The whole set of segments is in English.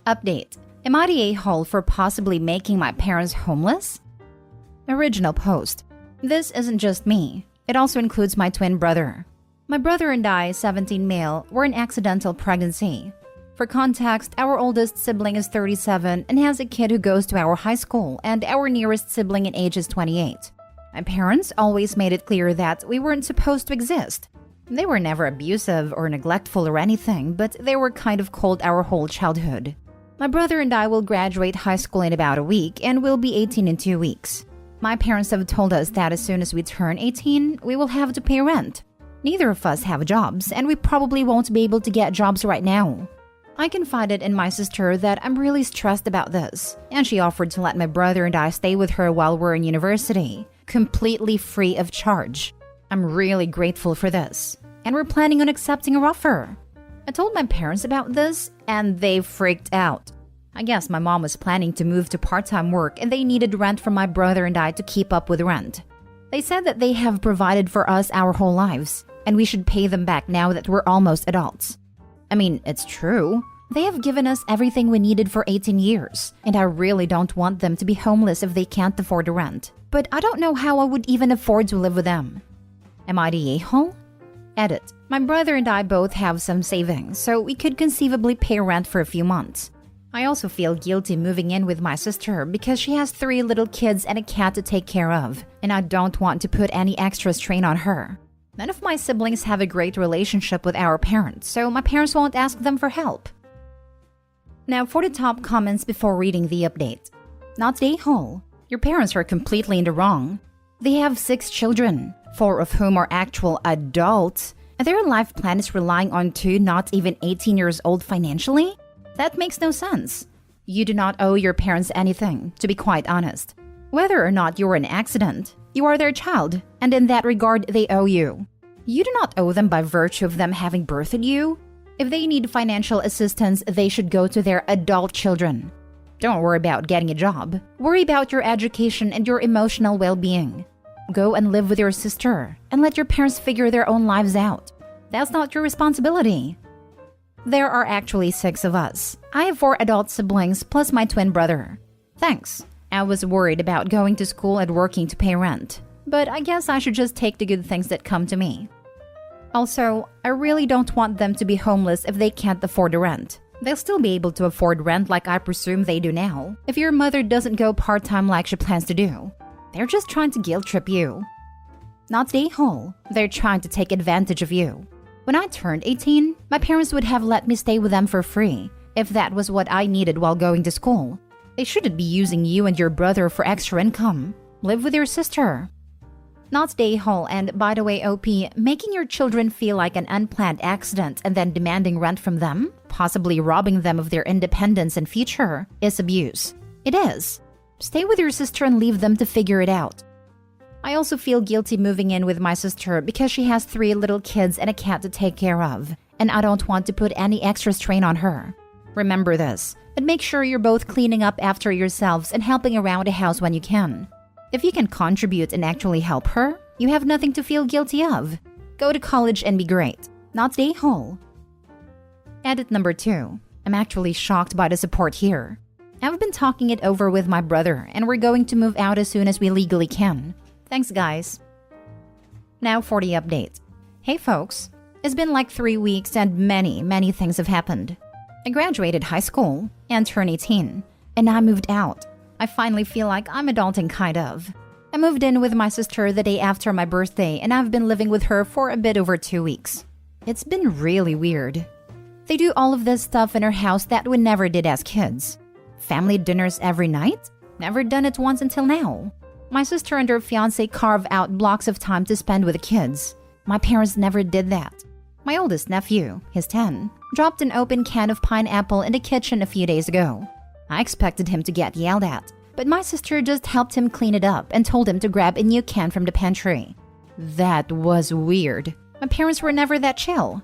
Update. Am I the a-hole for possibly making my parents homeless? Original post. This isn't just me. It also includes my twin brother. My brother and I, 17 male, were an accidental pregnancy. For context, our oldest sibling is 37 and has a kid who goes to our high school, and our nearest sibling in age is 28. My parents always made it clear that we weren't supposed to exist. They were never abusive or neglectful or anything, but they were kind of cold our whole childhood. My brother and I will graduate high school in about a week and will be 18 in 2 weeks. My parents have told us that as soon as we turn 18, we will have to pay rent. Neither of us have jobs, and we probably won't be able to get jobs right now. I confided in my sister that I'm really stressed about this, and she offered to let my brother and I stay with her while we're in university, completely free of charge. I'm really grateful for this, and we're planning on accepting her offer. I told my parents about this, and they freaked out. I guess my mom was planning to move to part-time work, and they needed rent from my brother and I to keep up with rent. They said that they have provided for us our whole lives, and we should pay them back now that we're almost adults. I mean, it's true. They have given us everything we needed for 18 years, and I really don't want them to be homeless if they can't afford the rent. But I don't know how I would even afford to live with them. Am I the a-hole? Edit. My brother and I both have some savings, so we could conceivably pay rent for a few months. I also feel guilty moving in with my sister because she has 3 little kids and a cat to take care of, and I don't want to put any extra strain on her. None of my siblings have a great relationship with our parents, so my parents won't ask them for help. Now for the top comments before reading the update. Not the a-hole. Your parents are completely in the wrong. They have 6 children, 4 of whom are actual adults, and their life plan is relying on 2 not even 18 years old financially? That makes no sense. You do not owe your parents anything, to be quite honest. Whether or not you're an accident, you are their child, and in that regard, they owe you. You do not owe them by virtue of them having birthed you. If they need financial assistance, they should go to their adult children. Don't worry about getting a job. Worry about your education and your emotional well-being. Go and live with your sister, and let your parents figure their own lives out. That's not your responsibility. There are actually 6 of us. I have 4 adult siblings plus my twin brother. Thanks. I was worried about going to school and working to pay rent, but I guess I should just take the good things that come to me. Also, I really don't want them to be homeless if they can't afford the rent. They'll still be able to afford rent like I presume they do now, if your mother doesn't go part-time like she plans to do. They're just trying to guilt trip you. Not the a-hole. They're trying to take advantage of you. When I turned 18, my parents would have let me stay with them for free, if that was what I needed while going to school. They shouldn't be using you and your brother for extra income. Live with your sister. Not the a-hole, and by the way, OP, making your children feel like an unplanned accident and then demanding rent from them, possibly robbing them of their independence and future, is abuse. It is. Stay with your sister and leave them to figure it out. I also feel guilty moving in with my sister because she has 3 little kids and a cat to take care of, and I don't want to put any extra strain on her. Remember this, and make sure you're both cleaning up after yourselves and helping around the house when you can. If you can contribute and actually help her, you have nothing to feel guilty of. Go to college and be great. Not the a-hole. Edit number 2. I'm actually shocked by the support here. I've been talking it over with my brother, and we're going to move out as soon as we legally can. Thanks, guys. Now for the update. Hey, folks. It's been like 3 weeks and many things have happened. I graduated high school and turned 18, and I moved out. I finally feel like I'm adulting, kind of. I moved in with my sister the day after my birthday, and I've been living with her for a bit over 2 weeks. It's been really weird. They do all of this stuff in her house that we never did as kids. Family dinners every night? Never done it once until now. My sister and her fiance carve out blocks of time to spend with the kids. My parents never did that. My oldest nephew, he's 10, dropped an open can of pineapple in the kitchen a few days ago. I expected him to get yelled at, but my sister just helped him clean it up and told him to grab a new can from the pantry. That was weird. My parents were never that chill.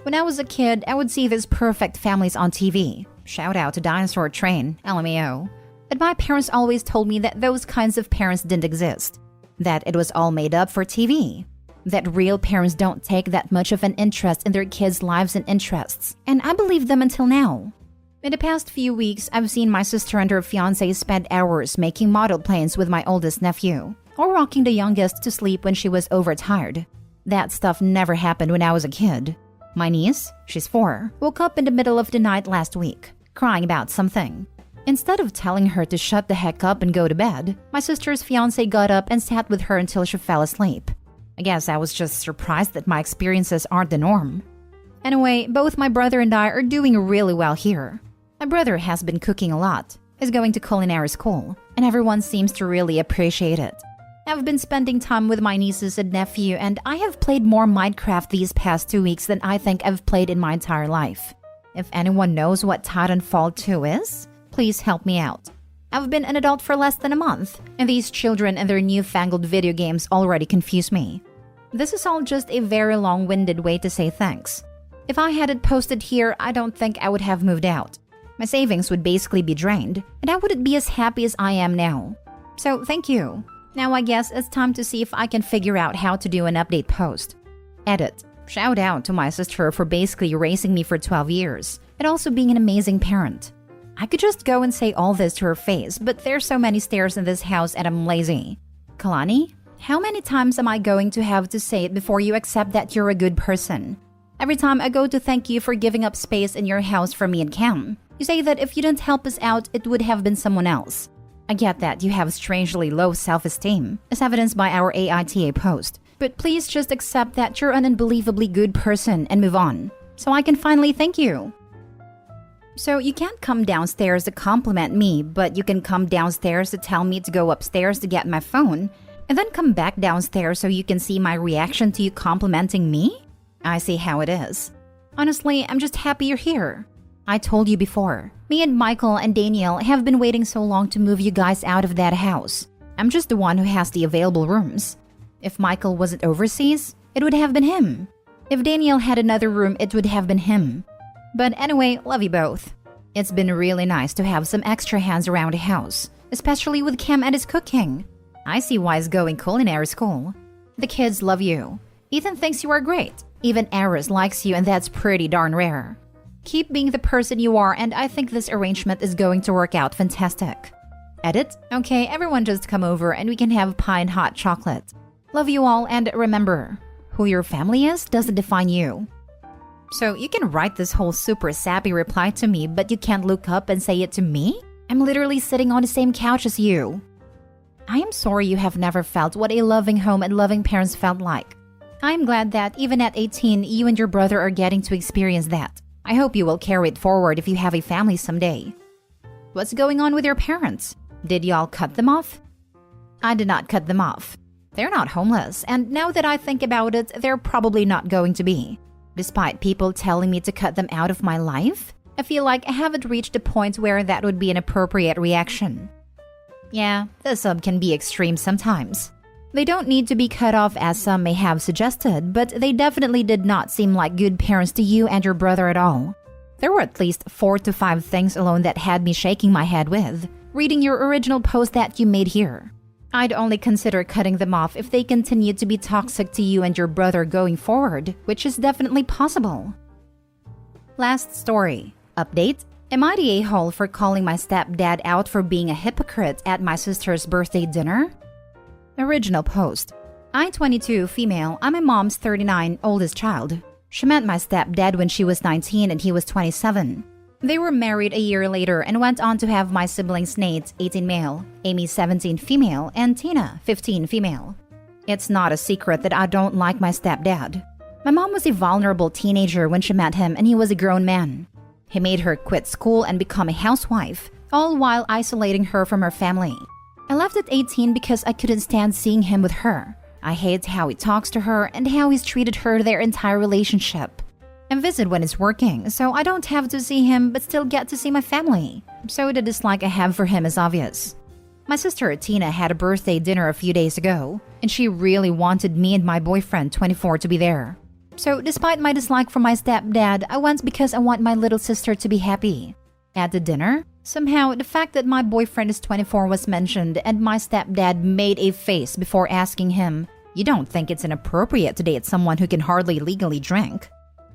When I was a kid, I would see these perfect families on TV. Shout out to Dinosaur Train, LMAO. But my parents always told me that those kinds of parents didn't exist. That it was all made up for TV. That real parents don't take that much of an interest in their kids' lives and interests. And I believed them until now. In the past few weeks, I've seen my sister and her fiancé spend hours making model planes with my oldest nephew, or rocking the youngest to sleep when she was overtired. That stuff never happened when I was a kid. My niece, she's 4, woke up in the middle of the night last week, crying about something. Instead of telling her to shut the heck up and go to bed, my sister's fiancé got up and sat with her until she fell asleep. I guess I was just surprised that my experiences aren't the norm. Anyway, both my brother and I are doing really well here. My brother has been cooking a lot, is going to culinary school, and everyone seems to really appreciate it. I've been spending time with my nieces and nephew, and I have played more Minecraft these past 2 weeks than I think I've played in my entire life. If anyone knows what Titanfall 2 is, please help me out. I've been an adult for less than a month, and these children and their newfangled video games already confuse me. This is all just a very long-winded way to say thanks. If I had it posted here, I don't think I would have moved out. My savings would basically be drained, and I wouldn't be as happy as I am now. So thank you. Now I guess it's time to see if I can figure out how to do an update post. Edit. Shout out to my sister for basically raising me for 12 years, and also being an amazing parent. I could just go and say all this to her face, but there's so many stairs in this house and I'm lazy. Kalani, how many times am I going to have to say it before you accept that you're a good person? Every time I go to thank you for giving up space in your house for me and Cam, you say that if you didn't help us out, it would have been someone else. I get that you have strangely low self-esteem, as evidenced by our aita post, but please just accept that you're an unbelievably good person and move on, so I can finally thank you. So you can't come downstairs to compliment me, but you can come downstairs to tell me to go upstairs to get my phone, and then come back downstairs so you can see my reaction to you complimenting me? I see how it is. Honestly, I'm just happy you're here. I told you before, me and Michael and Daniel have been waiting so long to move you guys out of that house. I'm just the one who has the available rooms. If Michael wasn't overseas, it would have been him. If Daniel had another room, it would have been him. But anyway, love you both. It's been really nice to have some extra hands around the house, especially with Cam and his cooking. I see why he's going culinary school. The kids love you. Ethan thinks you are great. Even Aris likes you, and that's pretty darn rare. Keep being the person you are, and I think this arrangement is going to work out fantastic. Edit. Okay, everyone just come over and we can have pie and hot chocolate. Love you all, and remember, who your family is doesn't define you. So you can write this whole super sappy reply to me, but you can't look up and say it to me? I'm literally sitting on the same couch as you. I am sorry you have never felt what a loving home and loving parents felt like. I am glad that even at 18, you and your brother are getting to experience that. I hope you will carry it forward if you have a family someday. What's going on with your parents? Did y'all cut them off? I did not cut them off. They're not homeless, and now that I think about it, they're probably not going to be. Despite people telling me to cut them out of my life, I feel like I haven't reached a point where that would be an appropriate reaction. Yeah, the sub can be extreme sometimes. They don't need to be cut off as some may have suggested, but they definitely did not seem like good parents to you and your brother at all. There were at least 4 to 5 things alone that had me shaking my head with, reading your original post that you made here. I'd only consider cutting them off if they continue to be toxic to you and your brother going forward, which is definitely possible. Last story. Update. Am I the a-hole for calling my stepdad out for being a hypocrite at my sister's birthday dinner? Original post. I, 22, female, I'm my mom's 39, oldest child. She met my stepdad when she was 19 and he was 27. They were married a year later and went on to have my siblings Nate, 18 male, Amy, 17 female, and Tina, 15 female. It's not a secret that I don't like my stepdad. My mom was a vulnerable teenager when she met him and he was a grown man. He made her quit school and become a housewife, all while isolating her from her family. I left at 18 because I couldn't stand seeing him with her. I hate how he talks to her and how he's treated her their entire relationship. I visit when it's working, so I don't have to see him but still get to see my family. So the dislike I have for him is obvious. My sister Tina had a birthday dinner a few days ago, and she really wanted me and my boyfriend, 24, to be there. So despite my dislike for my stepdad, I went because I want my little sister to be happy. At the dinner, somehow the fact that my boyfriend is 24 was mentioned, and my stepdad made a face before asking him, "You don't think it's inappropriate to date someone who can hardly legally drink?"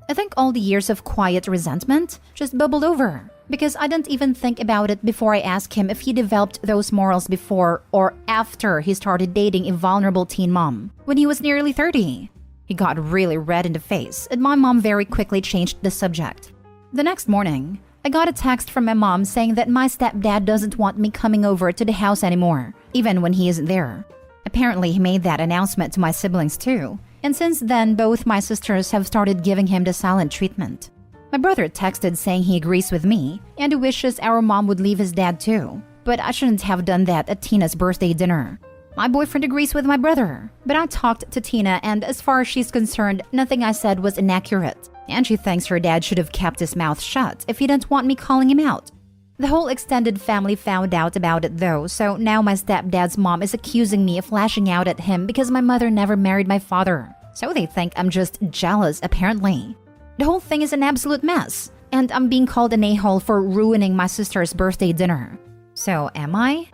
I think all the years of quiet resentment just bubbled over, Because I didn't even think about it before I asked him if he developed those morals before or after he started dating a vulnerable teen mom when he was nearly 30. He got really red in the face, and my mom very quickly changed the subject. The next morning, I got a text from my mom saying that my stepdad doesn't want me coming over to the house anymore, even when he isn't there. Apparently, he made that announcement to my siblings too, and since then, both my sisters have started giving him the silent treatment. My brother texted saying he agrees with me and he wishes our mom would leave his dad too, but I shouldn't have done that at Tina's birthday dinner. My boyfriend agrees with my brother, but I talked to Tina and as far as she's concerned, nothing I said was inaccurate. And she thinks her dad should have kept his mouth shut if he didn't want me calling him out. The whole extended family found out about it though, so now my stepdad's mom is accusing me of lashing out at him because my mother never married my father. So they think I'm just jealous apparently. The whole thing is an absolute mess, and I'm being called an a-hole for ruining my sister's birthday dinner. So am I?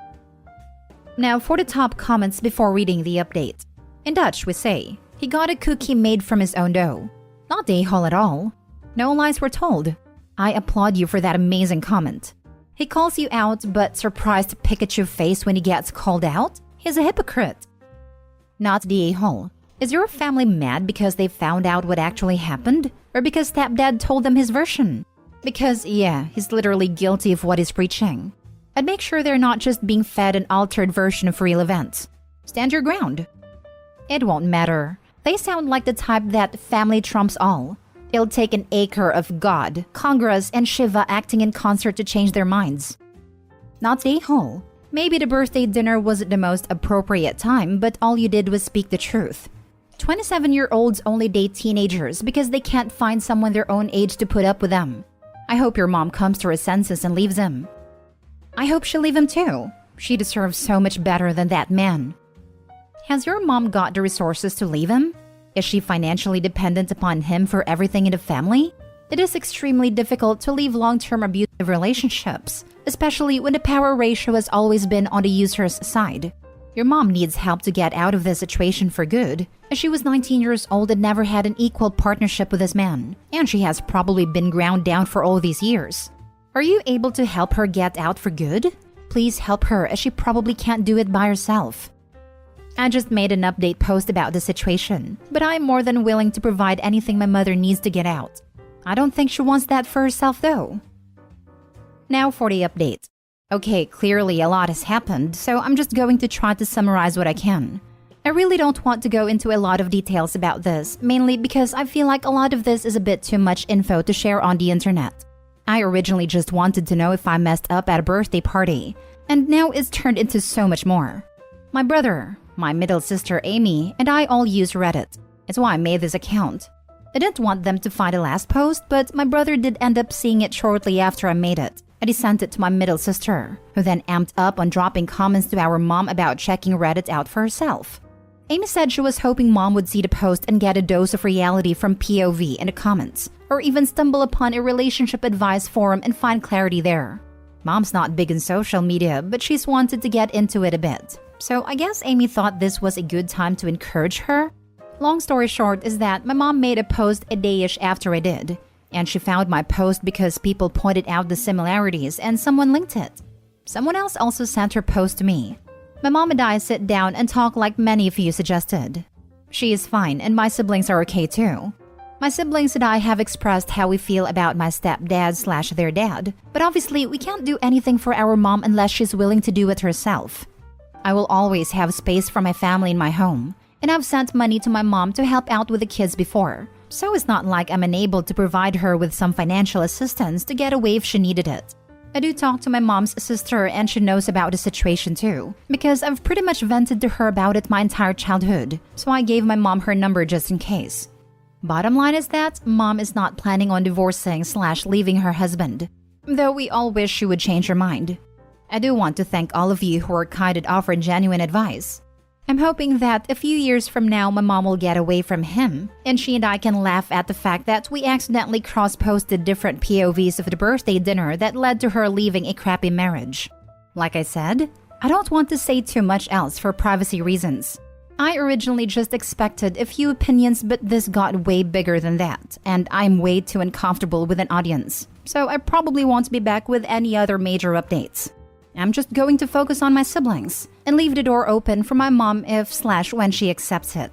Now for the top comments before reading the update. In Dutch we say, he got a cookie made from his own dough. Not a-hole at all. No lies were told. I applaud you for that amazing comment. He calls you out but surprised Pikachu face when he gets called out? He's a hypocrite. Not the a-hole. Is your family mad because they found out what actually happened? Or because stepdad told them his version? Because, yeah, he's literally guilty of what he's preaching. I'd make sure they're not just being fed an altered version of real events. Stand your ground. It won't matter. They sound like the type that family trumps all. It'll take an acre of God, Congress, and Shiva acting in concert to change their minds. Not the a-hole. Maybe the birthday dinner wasn't the most appropriate time, but all you did was speak the truth. 27-year-olds only date teenagers because they can't find someone their own age to put up with them. I hope your mom comes to her senses and leaves him. I hope she'll leave him too. She deserves so much better than that man. Has your mom got the resources to leave him? Is she financially dependent upon him for everything in the family? It is extremely difficult to leave long-term abusive relationships, especially when the power ratio has always been on the user's side. Your mom needs help to get out of this situation for good, as she was 19 years old and never had an equal partnership with this man, and she has probably been ground down for all these years. Are you able to help her get out for good? Please help her, as she probably can't do it by herself. I just made an update post about the situation, but I am more than willing to provide anything my mother needs to get out. I don't think she wants that for herself though. Now for the update. Okay, clearly a lot has happened, so I'm just going to try to summarize what I can. I really don't want to go into a lot of details about this, mainly because I feel like a lot of this is a bit too much info to share on the internet. I originally just wanted to know if I messed up at a birthday party, and now it's turned into so much more. My brother, my middle sister Amy, and I all use Reddit. It's why I made this account. I didn't want them to find the last post, but my brother did end up seeing it shortly after I made it, and he sent it to my middle sister, who then amped up on dropping comments to our mom about checking Reddit out for herself. Amy said she was hoping mom would see the post and get a dose of reality from POV in the comments, or even stumble upon a relationship advice forum and find clarity there. Mom's not big in social media, but she's wanted to get into it a bit. So I guess Amy thought this was a good time to encourage her. Long story short is that my mom made a post a day-ish after I did, and she found my post because people pointed out the similarities and someone linked it. Someone else also sent her post to me. My mom and I sit down and talk like many of you suggested. She is fine and my siblings are okay too. My siblings and I have expressed how we feel about my stepdad/their dad, but obviously we can't do anything for our mom unless she's willing to do it herself. I will always have space for my family in my home, and I've sent money to my mom to help out with the kids before, so it's not like I'm unable to provide her with some financial assistance to get away if she needed it. I do talk to my mom's sister and she knows about the situation too, because I've pretty much vented to her about it my entire childhood, so I gave my mom her number just in case. Bottom line is that mom is not planning on divorcing/leaving her husband, though we all wish she would change her mind. I do want to thank all of you who are kind and offered genuine advice. I'm hoping that a few years from now my mom will get away from him, and she and I can laugh at the fact that we accidentally cross-posted different POVs of the birthday dinner that led to her leaving a crappy marriage. Like I said, I don't want to say too much else for privacy reasons. I originally just expected a few opinions, but this got way bigger than that, and I'm way too uncomfortable with an audience. so I probably won't be back with any other major updates. I'm just going to focus on my siblings and leave the door open for my mom if/when she accepts it.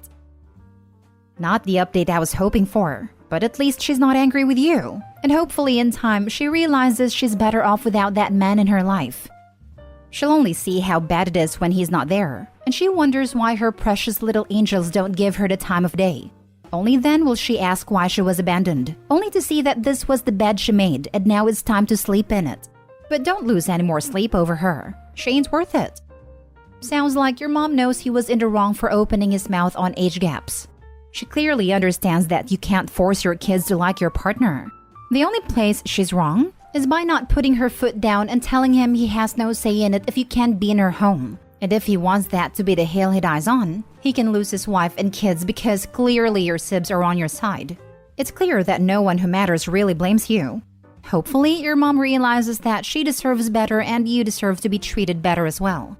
Not the update I was hoping for, but at least she's not angry with you. And hopefully in time, she realizes she's better off without that man in her life. She'll only see how bad it is when he's not there, and she wonders why her precious little angels don't give her the time of day. Only then will she ask why she was abandoned, only to see that this was the bed she made and now it's time to sleep in it. But don't lose any more sleep over her. She ain't worth it. Sounds like your mom knows he was in the wrong for opening his mouth on age gaps. She clearly understands that you can't force your kids to like your partner. The only place she's wrong is by not putting her foot down and telling him he has no say in it if you can't be in her home. And if he wants that to be the hill he dies on, he can lose his wife and kids because clearly your sibs are on your side. It's clear that no one who matters really blames you. Hopefully, your mom realizes that she deserves better and you deserve to be treated better as well.